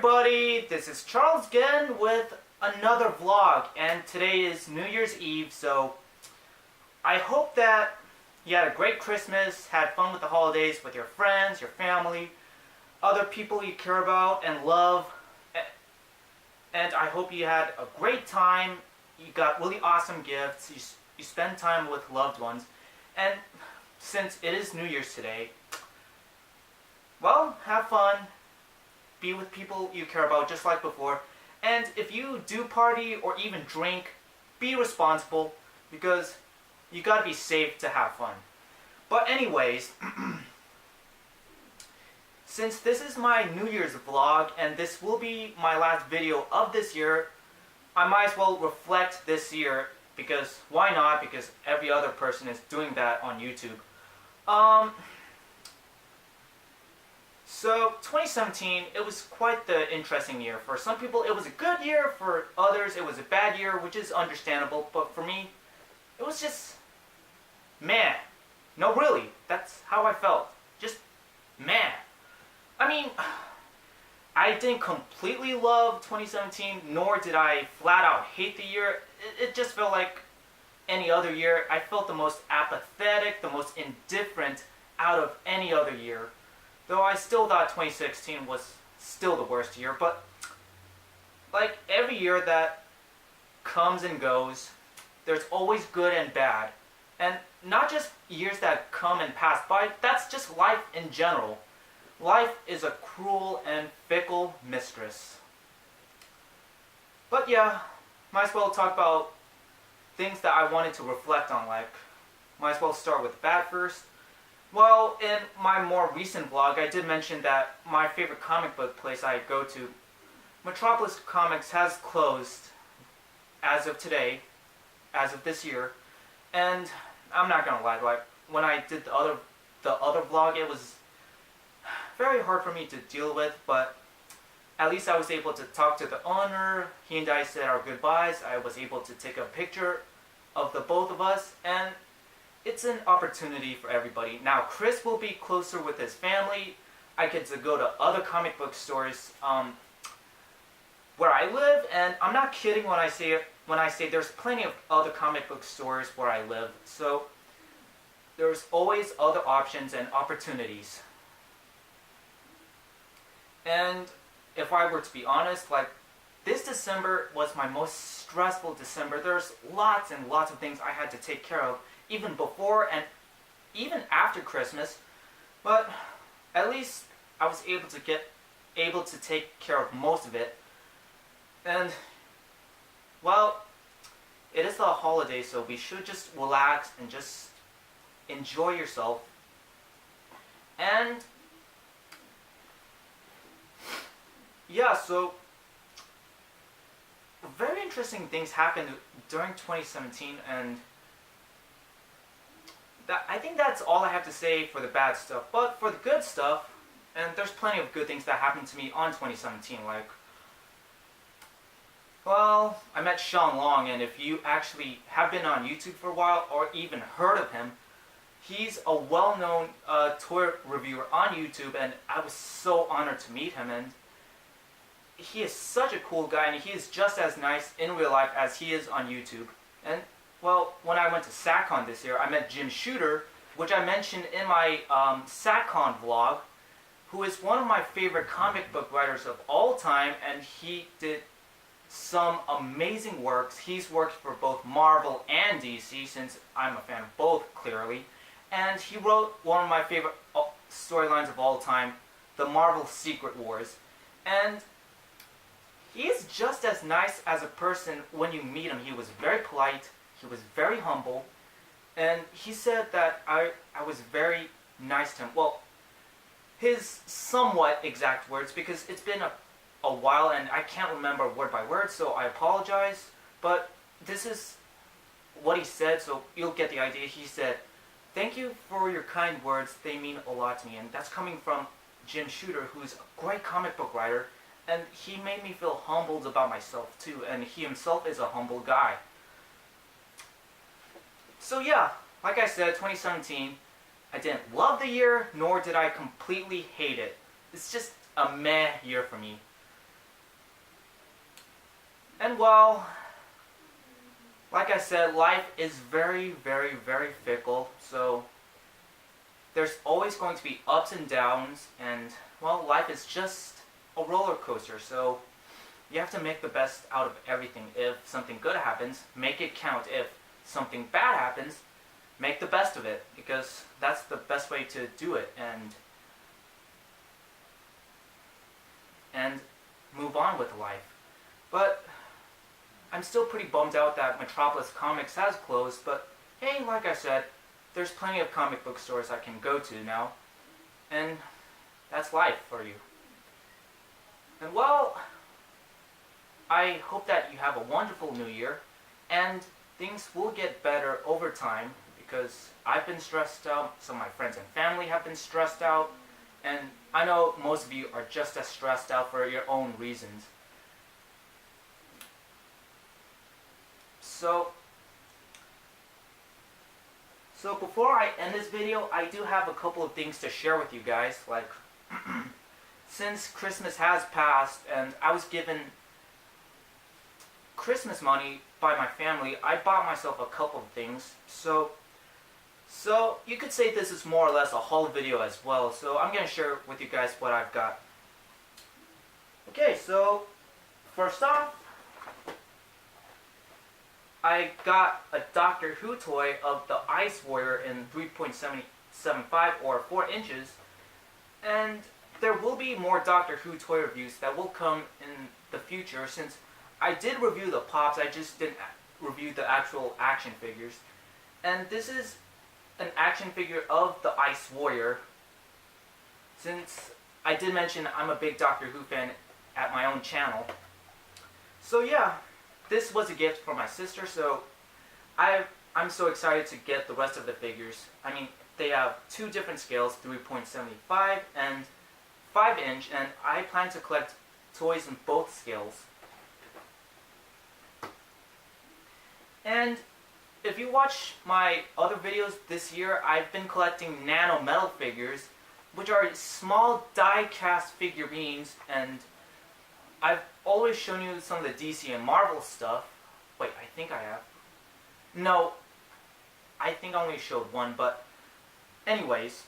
everybody, this is Charles again with another vlog, and today is New Year's Eve, so I hope that you had a great Christmas, had fun with the holidays with your friends, your family, other people you care about and love, and I hope you had a great time, you got really awesome gifts, you spend time with loved ones, and since it is New Year's today, well, have fun. Be with people you care about just like before. And if you do party or even drink, be responsible because you gotta be safe to have fun. But anyways, since this is my New Year's vlog and this will be my last video of this year, I might as well reflect this year because why not? Because every other person is doing that on YouTube. So 2017, it was quite the interesting year. For some people it was a good year, for others it was a bad year, which is understandable, but for me, it was just meh. No, really, that's how I felt. Just meh. I mean, I didn't completely love 2017, nor did I flat out hate the year. It just felt like any other year. I felt the most apathetic, the most indifferent out of any other year. Though I still thought 2016 was still the worst year, but like every year that comes and goes, there's always good and bad. And not just years that come and pass by, that's just life in general. Life is a cruel and fickle mistress. But yeah, might as well talk about things that I wanted to reflect on, like, might as well start with bad first. Well, in my more recent vlog, I did mention that my favorite comic book place I go to, Metropolis Comics, has closed as of today, as of this year. And I'm not gonna lie, like when I did the other vlog, it was very hard for me to deal with, but at least I was able to talk to the owner. He and I said our goodbyes. I was able to take a picture of the both of us, and it's an opportunity for everybody. Now, Chris will be closer with his family. I get to go to other comic book stores where I live, and I'm not kidding when I say there's plenty of other comic book stores where I live. So there's always other options and opportunities. And if I were to be honest, like this December was my most stressful December. There's lots and lots of things I had to take care of, even before and even after Christmas, but at least I was able to take care of most of it. And well, it is the holiday, so we should just relax and just enjoy yourself. And yeah, so very interesting things happened during 2017, and I think that's all I have to say for the bad stuff. But for the good stuff, and there's plenty of good things that happened to me on 2017, like, well, I met Sean Long, and if you actually have been on YouTube for a while or even heard of him, he's a well-known toy reviewer on YouTube, and I was so honored to meet him, and he is such a cool guy, and he is just as nice in real life as he is on YouTube. And well, when I went to SatCon this year, I met Jim Shooter, which I mentioned in my SatCon vlog, who is one of my favorite comic book writers of all time, and he did some amazing works. He's worked for both Marvel and DC, since I'm a fan of both, clearly. And he wrote one of my favorite storylines of all time, the Marvel Secret Wars. And he is just as nice as a person when you meet him. He was very polite. He was very humble, and he said that I was very nice to him. Well, his somewhat exact words, because it's been a while and I can't remember word by word, so I apologize, but this is what he said, so you'll get the idea. He said, "Thank you for your kind words, they mean a lot to me," and that's coming from Jim Shooter, who's a great comic book writer, and he made me feel humbled about myself too, and he himself is a humble guy. So yeah, like I said, 2017, I didn't love the year, nor did I completely hate it. It's just a meh year for me. And well, like I said, life is very, very, very fickle. So there's always going to be ups and downs. And well, life is just a roller coaster. So you have to make the best out of everything. If something good happens, make it count. If something bad happens, make the best of it, because that's the best way to do it, and move on with life. But I'm still pretty bummed out that Metropolis Comics has closed, but hey, like I said, there's plenty of comic book stores I can go to now, and that's life for you. And well, I hope that you have a wonderful new year, and things will get better over time, because I've been stressed out, some of my friends and family have been stressed out, and I know most of you are just as stressed out for your own reasons. So before I end this video, I do have a couple of things to share with you guys. Like, since Christmas has passed and I was given Christmas money by my family, I bought myself a couple of things. So you could say this is more or less a haul video as well. So I'm going to share with you guys what I've got. Okay, so first off, I got a Doctor Who toy of the Ice Warrior in 3.75 or 4 inches. And there will be more Doctor Who toy reviews that will come in the future, since I did review the Pops, I just didn't review the actual action figures. And this is an action figure of the Ice Warrior. Since I did mention I'm a big Doctor Who fan at my own channel. So yeah, this was a gift from my sister, so I'm so excited to get the rest of the figures. I mean, they have 2 different scales, 3.75 and 5 inch, and I plan to collect toys in both scales. And if you watch my other videos this year, I've been collecting nano metal figures, which are small die-cast figurines, and I've always shown you some of the DC and Marvel stuff. Wait, I think I have. No, I think I only showed one, but anyways,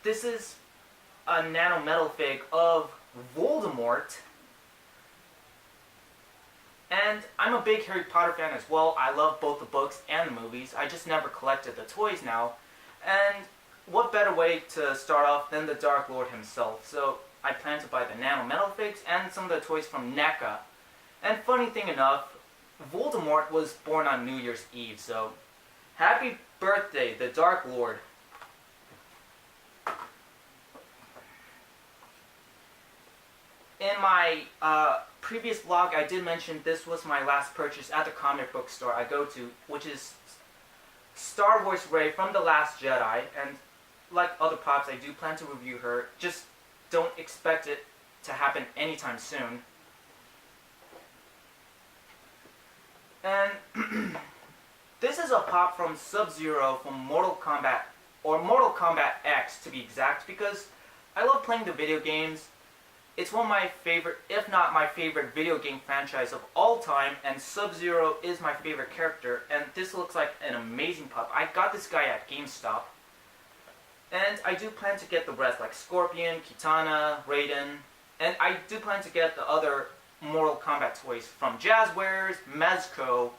this is a nano metal fig of Voldemort. And I'm a big Harry Potter fan as well. I love both the books and the movies. I just never collected the toys now. And what better way to start off than the Dark Lord himself? So I plan to buy the nano metal figs and some of the toys from NECA. And funny thing enough, Voldemort was born on New Year's Eve, so happy birthday, the Dark Lord. In my previous vlog, I did mention this was my last purchase at the comic book store I go to, which is Star Wars Rey from The Last Jedi. And like other Pops, I do plan to review her. Just don't expect it to happen anytime soon. And this is a Pop from Sub-Zero from Mortal Kombat, or Mortal Kombat X to be exact, because I love playing the video games. It's one of my favorite, if not my favorite video game franchise of all time, and Sub-Zero is my favorite character, and this looks like an amazing Pop. I got this guy at GameStop. And I do plan to get the rest, like Scorpion, Kitana, Raiden, and I do plan to get the other Mortal Kombat toys from Jazzwares, Mezco,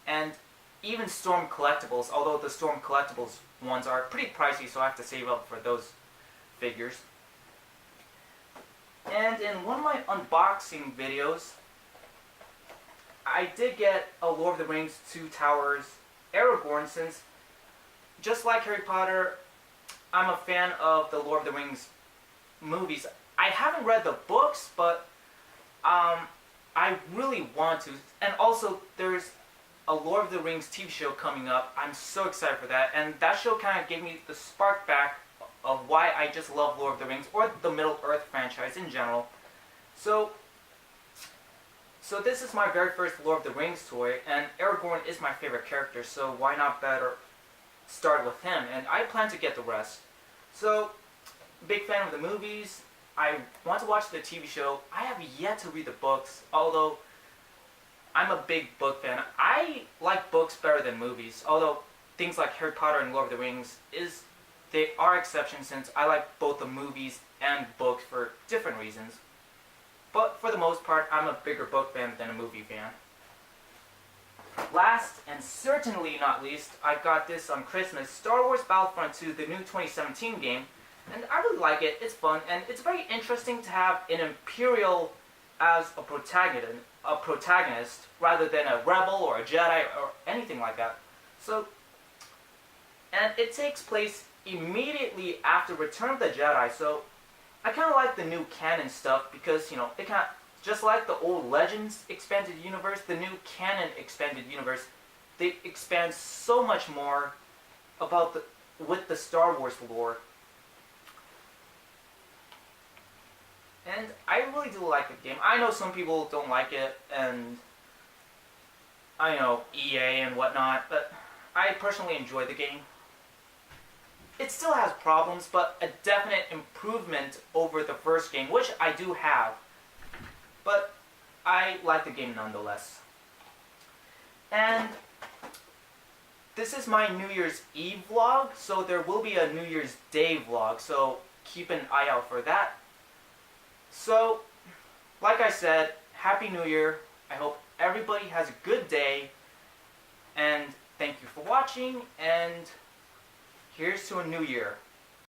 and even Storm Collectibles, although the Storm Collectibles ones are pretty pricey, so I have to save up for those figures. And in one of my unboxing videos, I did get a Lord of the Rings Two Towers Aragorn, since just like Harry Potter, I'm a fan of the Lord of the Rings movies. I haven't read the books, but I really want to. And also, there's a Lord of the Rings TV show coming up. I'm so excited for that. And that show kind of gave me the spark back of why I just love Lord of the Rings, or the Middle-earth franchise in general. So this is my very first Lord of the Rings toy, and Aragorn is my favorite character, so why not better start with him? And I plan to get the rest. So, big fan of the movies. I want to watch the TV show. I have yet to read the books, although I'm a big book fan. I like books better than movies, although things like Harry Potter and Lord of the Rings they are exceptions since I like both the movies and books for different reasons. But for the most part, I'm a bigger book fan than a movie fan. Last and certainly not least, I got this on Christmas, Star Wars Battlefront 2, the new 2017 game, and I really like it. It's fun, and it's very interesting to have an Imperial as a protagonist rather than a rebel or a Jedi or anything like that. So, and it takes place immediately after Return of the Jedi, so I kind of like the new canon stuff because, you know, it kind of, just like the old Legends expanded universe, the new canon expanded universe, they expand so much more about with the Star Wars lore. And I really do like the game. I know some people don't like it, and I know EA and whatnot, but I personally enjoy the game. It still has problems, but a definite improvement over the first game, which I do have. But I like the game nonetheless. And this is my New Year's Eve vlog, so there will be a New Year's Day vlog, so keep an eye out for that. So, like I said, Happy New Year. I hope everybody has a good day, and thank you for watching, and here's to a new year.